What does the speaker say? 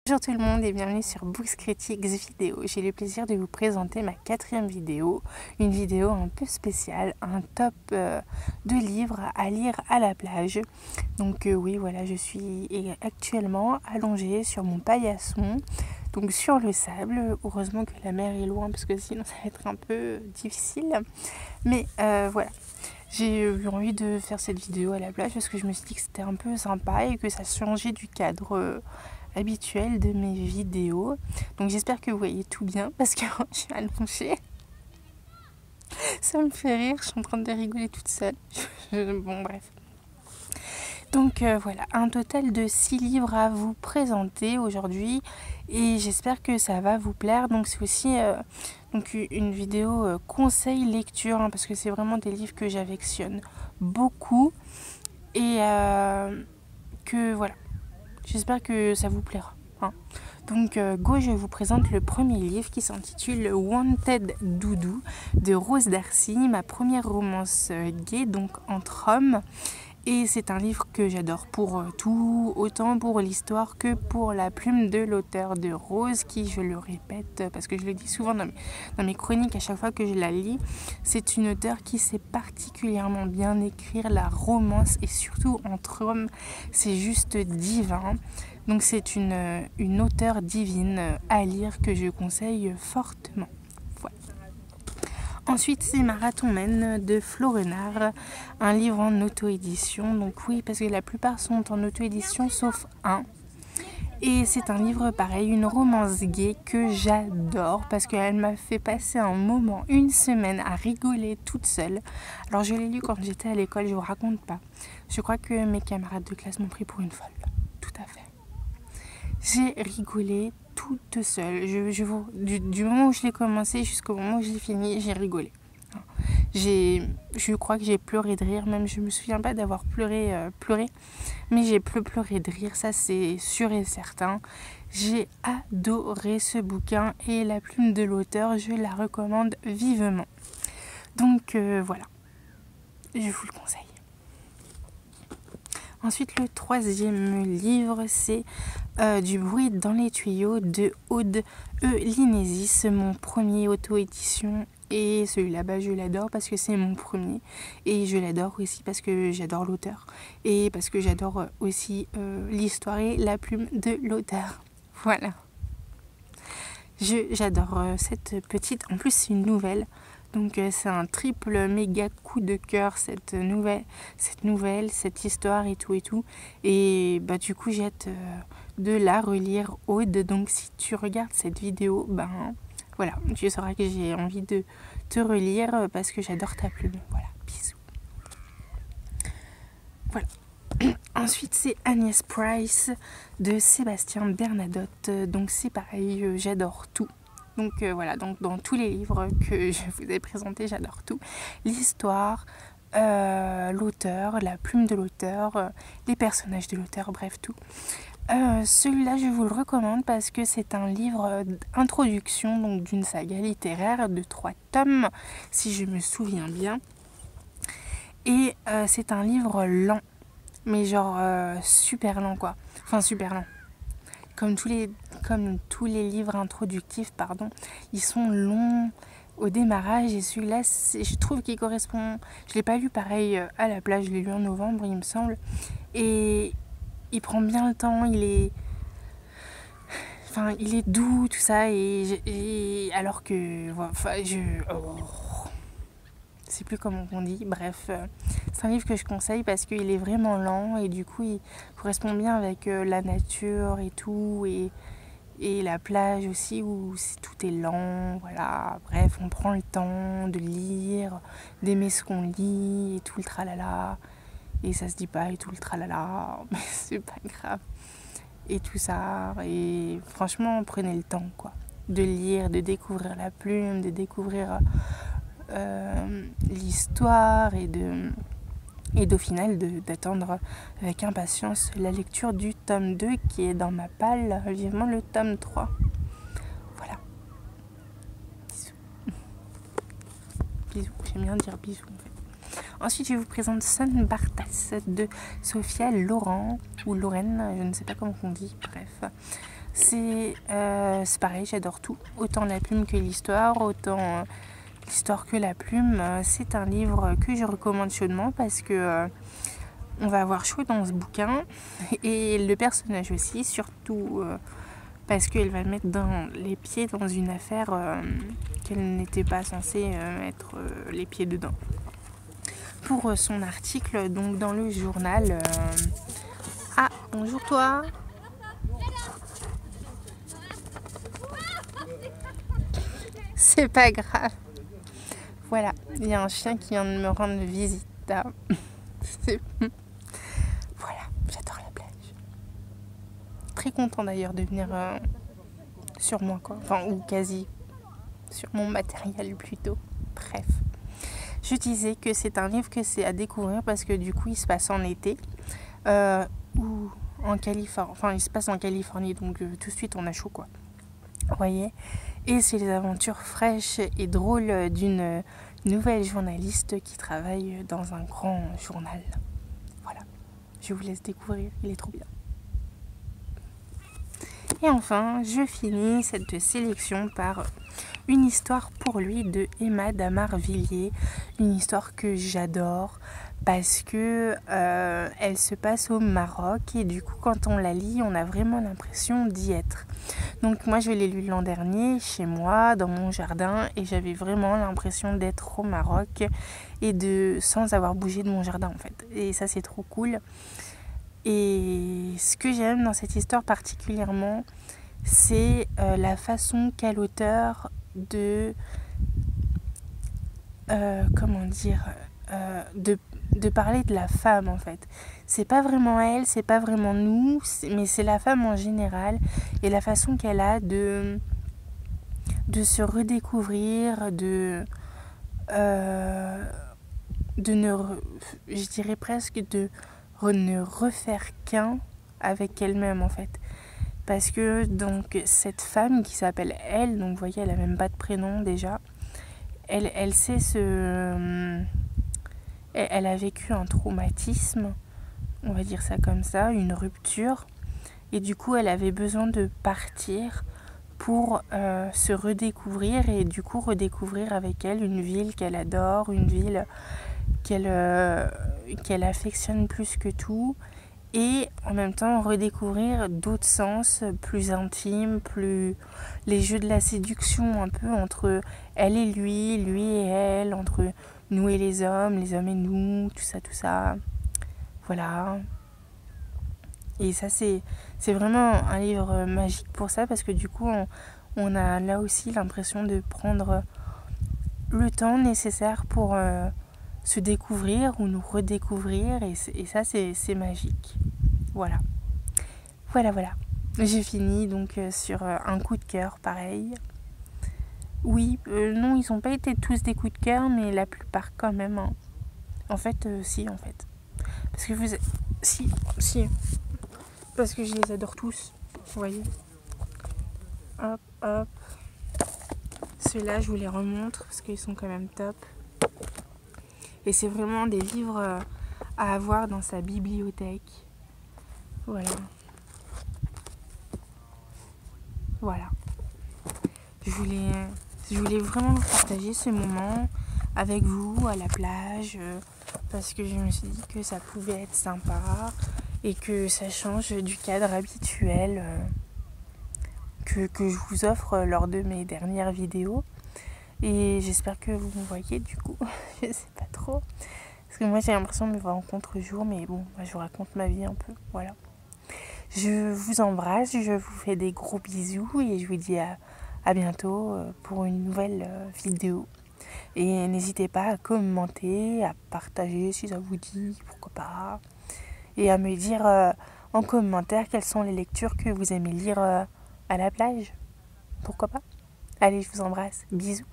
Bonjour tout le monde et bienvenue sur Books Critiques vidéo. J'ai le plaisir de vous présenter ma 4e vidéo, une vidéo un peu spéciale, un top de livres à lire à la plage. Donc oui, voilà, je suis actuellement allongée sur mon paillasson, donc sur le sable. Heureusement que la mer est loin parce que sinon ça va être un peu difficile. Mais voilà. J'ai eu envie de faire cette vidéo à la plage parce que je me suis dit que c'était un peu sympa et que ça changeait du cadre habituel de mes vidéos. Donc j'espère que vous voyez tout bien parce que je suis allongée. Ça me fait rire, je suis en train de rigoler toute seule. Bon bref. Donc voilà, un total de 6 livres à vous présenter aujourd'hui et j'espère que ça va vous plaire. Donc c'est aussi donc une vidéo conseil lecture parce que c'est vraiment des livres que j'affectionne beaucoup et que voilà, j'espère que ça vous plaira. Donc go, je vous présente le premier livre qui s'intitule Wanted Doudou de Rose Darcy, ma première romance gay, donc entre hommes. Et c'est un livre que j'adore pour tout, autant pour l'histoire que pour la plume de l'auteur de Rose, qui, je le répète, parce que je le dis souvent dans mes chroniques à chaque fois que je la lis, c'est une auteure qui sait particulièrement bien écrire la romance, et surtout entre hommes, c'est juste divin. Donc c'est une auteure divine à lire que je conseille fortement. Voilà. Ensuite, c'est Marathon Men de Flo Renard, un livre en auto-édition. Donc oui, parce que la plupart sont en auto-édition, sauf un. Et c'est un livre pareil, une romance gay que j'adore parce qu'elle m'a fait passer un moment, une semaine à rigoler toute seule. Alors je l'ai lu quand j'étais à l'école, je vous raconte pas. Je crois que mes camarades de classe m'ont pris pour une folle. Tout à fait. J'ai rigolé toute seule. Du moment où je l'ai commencé jusqu'au moment où je l'ai fini, j'ai rigolé. Je crois que j'ai pleuré de rire, même je me souviens pas d'avoir pleuré, mais j'ai pleuré de rire, ça c'est sûr et certain. J'ai adoré ce bouquin et la plume de l'auteur, je la recommande vivement. Donc voilà, je vous le conseille. Ensuite, le troisième livre, c'est Du bruit dans les tuyaux de Aude Linésis, mon premier auto-édition. Et celui-là, je l'adore parce que c'est mon premier. Et je l'adore aussi parce que j'adore l'auteur. Et parce que j'adore aussi l'histoire et la plume de l'auteur. Voilà. J'adore cette petite... En plus, c'est une nouvelle. Donc c'est un triple méga coup de cœur cette nouvelle, cette histoire et tout. Et du coup j'ai hâte de la relire, Aude. Donc si tu regardes cette vidéo, voilà, tu sauras que j'ai envie de te relire parce que j'adore ta plume. Voilà, bisous. Voilà. Ensuite c'est Agnès Price de Sébastien Bernadotte. Donc c'est pareil, j'adore tout. Donc voilà, donc dans tous les livres que je vous ai présentés, j'adore tout. L'histoire, l'auteur, la plume de l'auteur, les personnages de l'auteur, bref tout. Celui-là, je vous le recommande parce que c'est un livre d'introduction donc d'une saga littéraire de 3 tomes, si je me souviens bien. Et c'est un livre lent, mais genre super lent quoi. Enfin super lent. Comme tous les livres introductifs, ils sont longs au démarrage et celui-là, je trouve qu'il correspond... Je ne l'ai pas lu pareil à la plage, je l'ai lu en novembre, il me semble. Et il prend bien le temps, il est doux, tout ça. Et alors que... je sais plus comment on dit, bref, c'est un livre que je conseille parce qu'il est vraiment lent et du coup il correspond bien avec la nature et tout et la plage aussi où tout est lent, voilà, bref, on prend le temps de lire, d'aimer ce qu'on lit et tout le tralala, et ça se dit pas et tout le tralala, mais c'est pas grave, et tout ça, et franchement prenez le temps quoi, de lire, de découvrir la plume, de découvrir... l'histoire et au final d'attendre avec impatience la lecture du tome 2 qui est dans ma palle, vivement le tome 3. Voilà. Bisous. Bisous, j'aime bien dire bisous en fait. Ensuite, je vous présente Son Bartas de Sophia Loren, ou Lorraine, je ne sais pas comment on dit, bref. C'est pareil, j'adore tout. Autant la plume que l'histoire, autant l'histoire que la plume. C'est un livre que je recommande chaudement parce que on va avoir chaud dans ce bouquin. Et le personnage aussi, surtout parce qu'elle va mettre les pieds dans une affaire qu'elle n'était pas censée mettre les pieds dedans. Pour son article, donc dans le journal... Ah, bonjour toi. C'est pas grave. Voilà, il y a un chien qui vient de me rendre visite. Voilà, j'adore la plage. Très content d'ailleurs de venir sur moi, quoi. Enfin, ou quasi sur mon matériel plutôt. Bref. Je disais que c'est un livre que c'est à découvrir parce que du coup il se passe en été ou en Californie. Enfin, il se passe en Californie, donc tout de suite on a chaud, quoi. Vous voyez ? Et c'est les aventures fraîches et drôles d'une nouvelle journaliste qui travaille dans un grand journal. Voilà, je vous laisse découvrir, il est trop bien. Et enfin, je finis cette sélection par une histoire pour lui de Emma Damar-Villiers, une histoire que j'adore parce que elle se passe au Maroc et du coup quand on la lit, on a vraiment l'impression d'y être. Donc moi je l'ai lu l'an dernier chez moi, dans mon jardin, et j'avais vraiment l'impression d'être au Maroc et sans avoir bougé de mon jardin en fait. Et ça c'est trop cool. Et ce que j'aime dans cette histoire particulièrement, c'est la façon qu'a l'auteur de de parler de la femme en fait. C'est pas vraiment elle, c'est pas vraiment nous, mais c'est la femme en général et la façon qu'elle a de se redécouvrir, je dirais presque de ne refaire qu'un avec elle-même en fait. Parce que donc cette femme qui s'appelle elle, donc vous voyez elle a même pas de prénom déjà, elle sait elle a vécu un traumatisme, on va dire ça comme ça, une rupture, et du coup elle avait besoin de partir pour se redécouvrir et du coup redécouvrir avec elle une ville qu'elle adore, une ville qu'elle affectionne plus que tout, et en même temps redécouvrir d'autres sens plus intimes, plus les jeux de la séduction un peu entre elle et lui et elle, entre nous et les hommes et nous, tout ça, voilà. Et ça c'est vraiment un livre magique pour ça parce que du coup on a là aussi l'impression de prendre le temps nécessaire pour se découvrir ou nous redécouvrir et ça c'est magique. Voilà. J'ai fini donc sur un coup de cœur pareil. Oui, non, ils n'ont pas été tous des coups de cœur, mais la plupart quand même. Hein. En fait, si, en fait. Parce que si. Parce que je les adore tous, vous voyez. Hop. Ceux-là, je vous les remontre parce qu'ils sont quand même top. Et c'est vraiment des livres à avoir dans sa bibliothèque. Voilà. Je voulais vraiment vous partager ce moment avec vous à la plage parce que je me suis dit que ça pouvait être sympa et que ça change du cadre habituel que je vous offre lors de mes dernières vidéos. Et j'espère que vous me voyez du coup. Je sais pas trop. Parce que moi j'ai l'impression de me voir en contre-jour, mais bon, moi, je vous raconte ma vie un peu. Voilà. Je vous embrasse, je vous fais des gros bisous et je vous dis à bientôt pour une nouvelle vidéo. Et n'hésitez pas à commenter, à partager si ça vous dit, pourquoi pas. Et à me dire en commentaire quelles sont les lectures que vous aimez lire à la plage. Pourquoi pas. Allez, je vous embrasse. Bisous.